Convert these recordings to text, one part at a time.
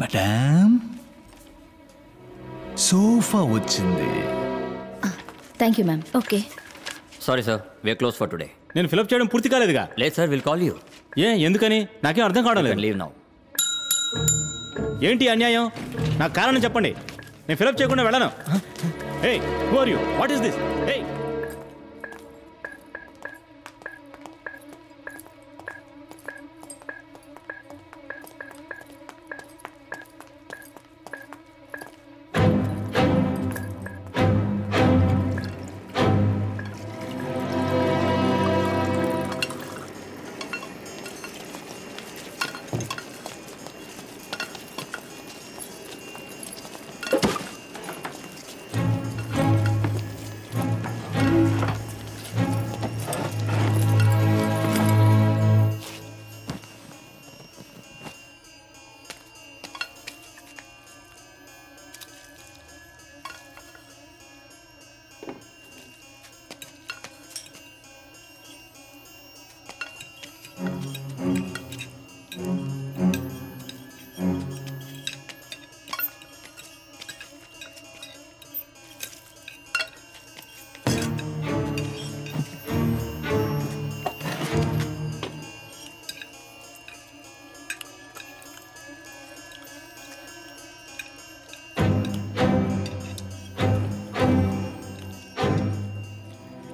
Madam, sofa వచ్చింది. Thank you ma'am. Okay. Sorry sir, we are close for today. నేను fill up చేయడం పూర్తి కాలేదుగా. లేదు సార్, విల్ కాల్ యూ. ఎందుకని? నాకేం అర్థం కావడం లేదు. Leave now. ఏంటి అన్యాయం? నాకు కారణం చెప్పండి. నేను ఫిలప్ చేయకుండా వెళ్ళను. Hey, who are you? What is this? Hey,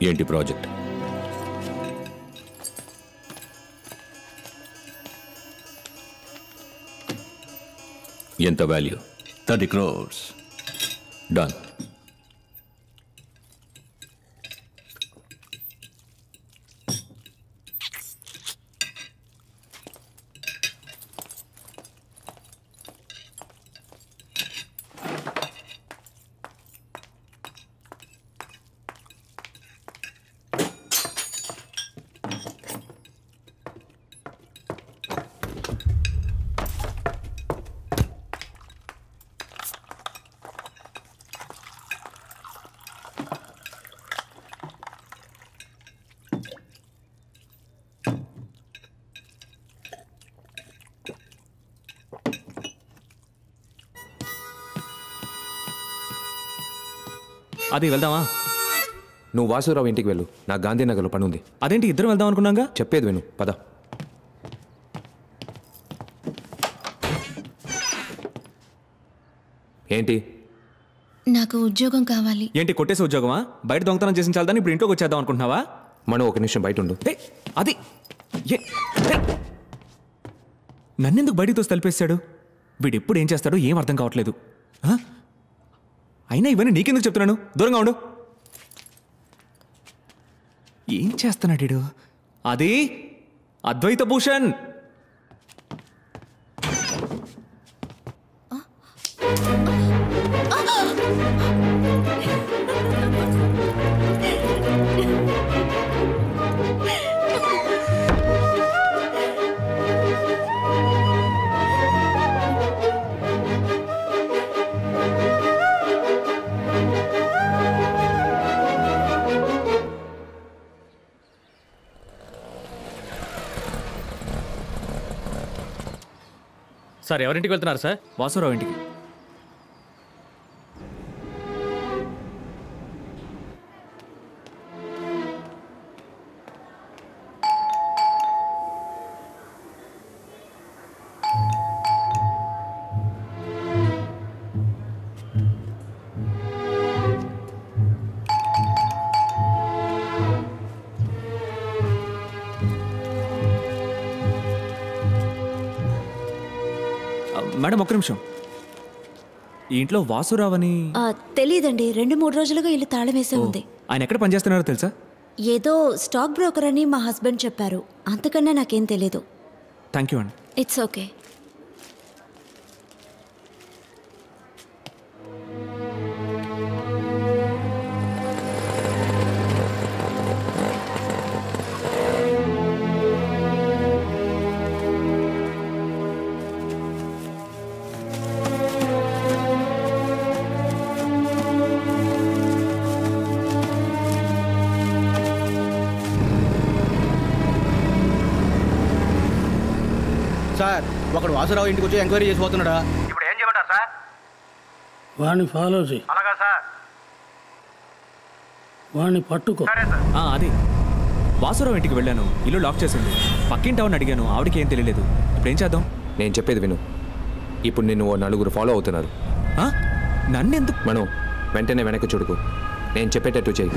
ఏంటి ప్రాజెక్ట్? ఎంత వాల్యూ? 30 crores. డన్. అది వెళ్దామా? నువ్వు వాసురావు ఇంటికి వెళ్ళు, నాకు గాంధీనగర్లో పని ఉంది. అదేంటి ఇద్దరం వెళ్దాం అనుకున్నాగా? చెప్పేది విను, పద. ఏంటి? నాకు ఉద్యోగం కావాలి. ఏంటి కొట్టేసి ఉద్యోగమా? బయట దొంగతనం చేసిన చాలదని ఇప్పుడు ఇంట్లోకి వచ్చేద్దాం అనుకుంటున్నావా? మనం ఒక నిమిషం బయట ఉండు. అది నన్నెందుకు బయటికి తోసి తలిపేశాడు? వీడు ఎప్పుడు ఏం చేస్తాడో ఏం అర్థం కావట్లేదు. అయినా ఇవన్నీ నీకెందుకు చెప్తున్నాను? దూరంగా ఉండు. ఏం చేస్తున్నాడు వీడు? అది అద్వైత భూషణ్. సార్ ఎవరింటికి వెళ్తున్నారు సార్? వాసురావు ఇంటికి. మేడం ఒక్క నిమిషం. ఈ ఇంట్లో వాసురావు అని తెలీదండి. 2-3 రోజులుగా ఇల్లు తాళం వేసే ఉంది. ఆయన ఎక్కడ పనిచేస్తున్నారో తెలుసా? ఏదో స్టాక్ బ్రోకర్ అని మా హస్బెండ్ చెప్పారు. అంతకన్నా నాకేం తెలీదు. థ్యాంక్ యూ అండి. It's okay. సార్ ఒకడు వాసురావు ఇంటికి వచ్చి ఎంక్వైరీ చేసిపోతున్నాడా? ఇప్పుడు ఏం చేయమంటారు సార్? వాడిని ఫాలో చేయి. అలాగా సార్. వాడిని పట్టుకో. అది వాసురావు ఇంటికి వెళ్ళాను, ఇల్లు లాక్ చేసింది. పక్కింటావని అడిగాను, ఆవిడకి ఏం తెలియలేదు. ఇప్పుడు ఏం చేద్దాం? నేను చెప్పేది విను. ఇప్పుడు నిన్ను ఓ నలుగురు ఫాలో అవుతున్నారు. నన్నెందుకు? మనం వెంటనే వెనక్కి చూడుకు. నేను చెప్పేటట్టు చెయ్యి.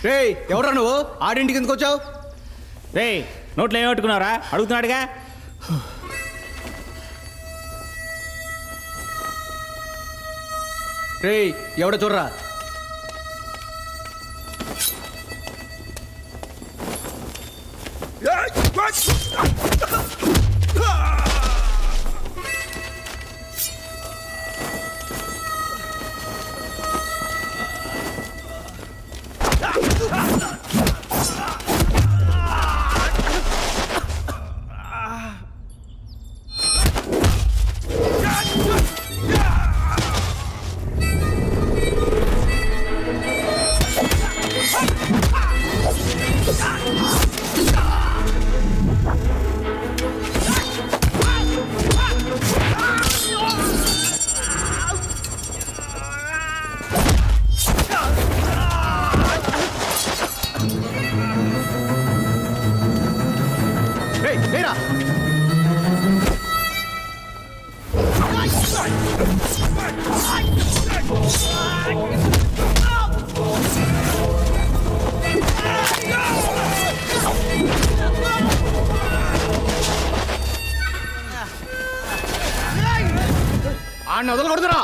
రే ఎవరా నువ్వు? ఆడింటికి ఎందుకు వచ్చావు? రే నోట్లో ఏమట్టుకున్నారా? అడుగుతున్నాడుగా. రే ఎవడ చూడరా? ఆడిని వదలకూడదురా.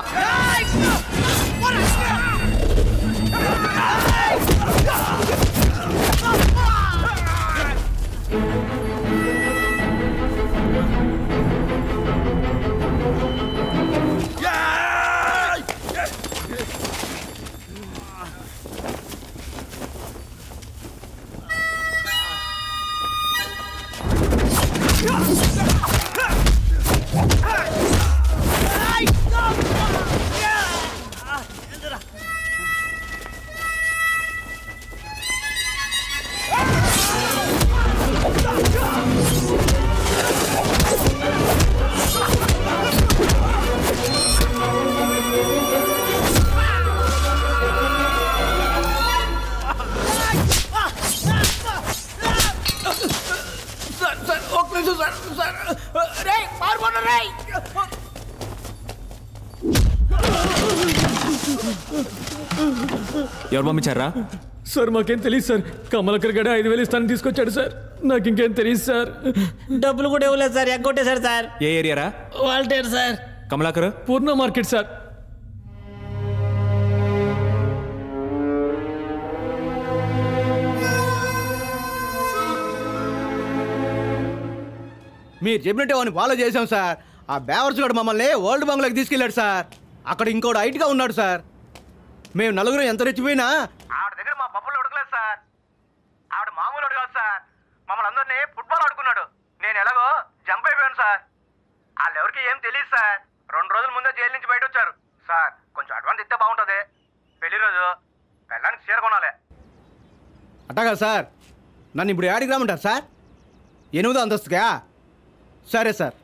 ఎవరు పంపించారా? సార్ మాకేం తెలియదు సార్. కమలకర్ గడ 5,000 ఇస్తానని తీసుకొచ్చాడు సార్. నాకు ఇంకేం తెలియదు సార్. డబ్బులు కూడా ఇవ్వలేదు సార్, ఎగ్గొట్టేశారు సార్. ఏ ఏరియారా? Waltair sir. Kamalakar? Purna market sir. మీరు చెప్పినట్టే వాడిని ఫాలో చేశాం సార్. ఆ బేవర్స్ గడు మమ్మల్ని ఓల్డ్ బంగ్లాకి తీసుకెళ్ళాడు సార్. అక్కడ ఇంకోటి హైట్గా ఉన్నాడు సార్. మేము నలుగురు ఎంత రెచ్చిపోయినా ఆవిడ దగ్గర మా పప్పులు ఉడకలేదు సార్. ఆవిడ మామూలు అడగదు సార్. మమ్మల్ని అందరినీ ఫుట్బాల్ ఆడుకున్నాడు. నేను ఎలాగో జంప్ అయిపోయాను సార్. వాళ్ళు ఎవరికి ఏం తెలియదు సార్. 2 రోజుల ముందే జైలు నుంచి బయట వచ్చారు సార్. కొంచెం అడ్వాన్స్ ఇస్తే బాగుంటుంది. పెళ్లి రోజు పెళ్ళానికి చీర కొనాలి. అట్టగా సార్. నన్ను ఇప్పుడు యాడికి రామంటారు సార్? 8వ అంతస్తుగా? సరే సార్.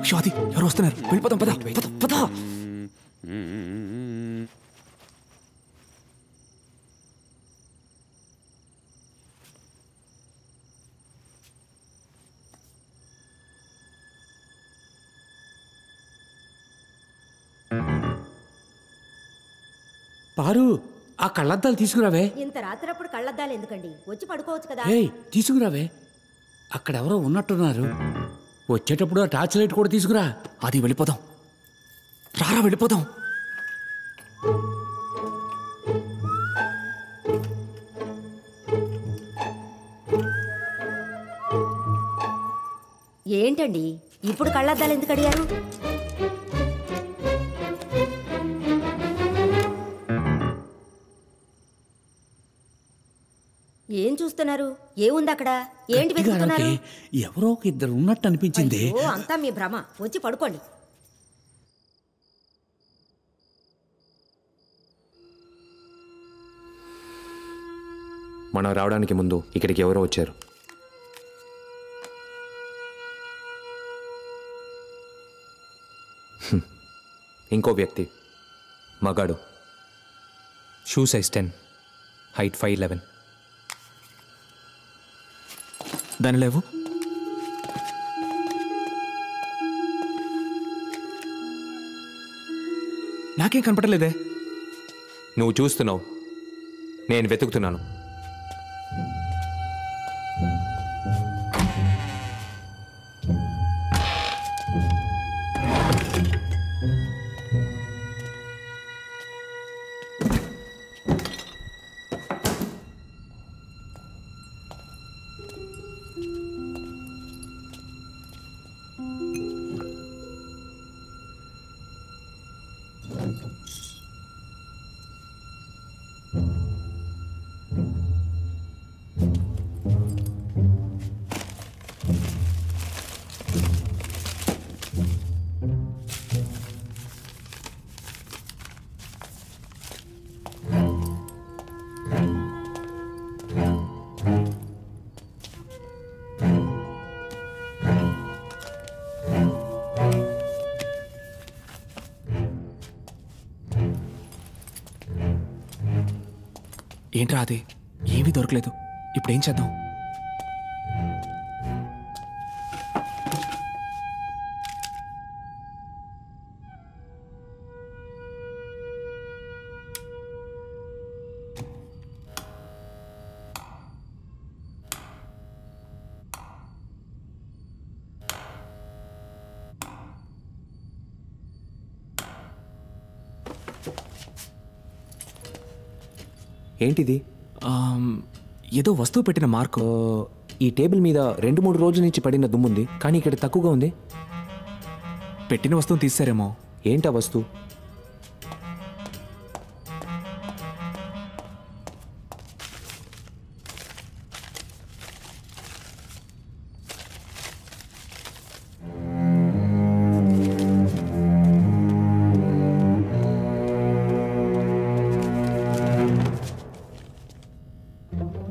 స్వాతి ఎవరు వస్తున్నారు? వెళ్ళిపోతాం, పద పద పద. పారు, ఆ కళ్ళద్దాలు తీసుకురావే. ఇంత రాత్రప్పుడు కళ్ళద్దాలు ఎందుకండి? వచ్చి పడుకోవచ్చు కదా. ఏయ్, తీసుకురావే. అక్కడెవరో ఉన్నట్టున్నారు. వచ్చేటప్పుడు ఆ టార్చ్ లైట్ కూడా తీసుకురా. అది వెళ్ళిపోదాం, రారా వెళ్ళిపోదాం. ఏంటండి ఇప్పుడు కళ్ళద్దాలు ఎందుకు అడిగారు? ఏం చూస్తున్నారు? ఏముంది అక్కడ? ఏంటి వెతుకుతున్నారు? ఎవరో ఒక ఇద్దరు ఉన్నట్టు అనిపించింది. అయ్యో, అంతా మీ భ్రమ. వచ్చి పడుకోండి. మనం రావడానికి ముందు ఇక్కడికి ఎవరో వచ్చారు. ఇంకో వ్యక్తి, మగాడు, షూ సైజ్ 10, హైట్ 5'11". దాని లేవు. నాకేం కనపడలేదే. నువ్వు చూస్తున్నావు, నేను వెతుకుతున్నాను. ఏంట్రా అది? ఏమీ దొరకలేదు. ఇప్పుడేం చేద్దాం? ఏంటిది? ఏదో వస్తువు పెట్టిన మార్కు. ఈ టేబుల్ మీద 2-3 రోజుల నుంచి పడిన దుమ్ముంది, కానీ ఇక్కడ తక్కువగా ఉంది. పెట్టిన వస్తువు తీసారేమో. ఏంటా వస్తువు?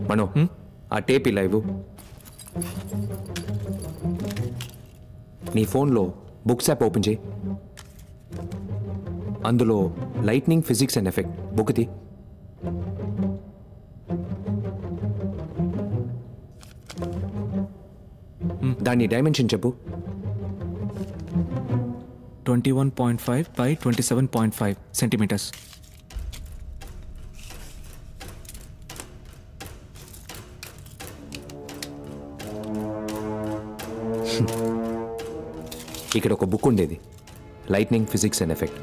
మనో, ఆ టేప్ ఇలా ఇవ్వు. నీ ఫోన్లో బుక్స్ యాప్ ఓపెన్ చేయి. అందులో lightning physics and effect book the. దాని డైమెన్షన్ చెప్పు. 21.5 by 27.5 సెంటీమీటర్స్. ఇక్కడ ఒక బుక్ ఉండేది, లైట్నింగ్ ఫిజిక్స్ అండ్ ఎఫెక్ట్.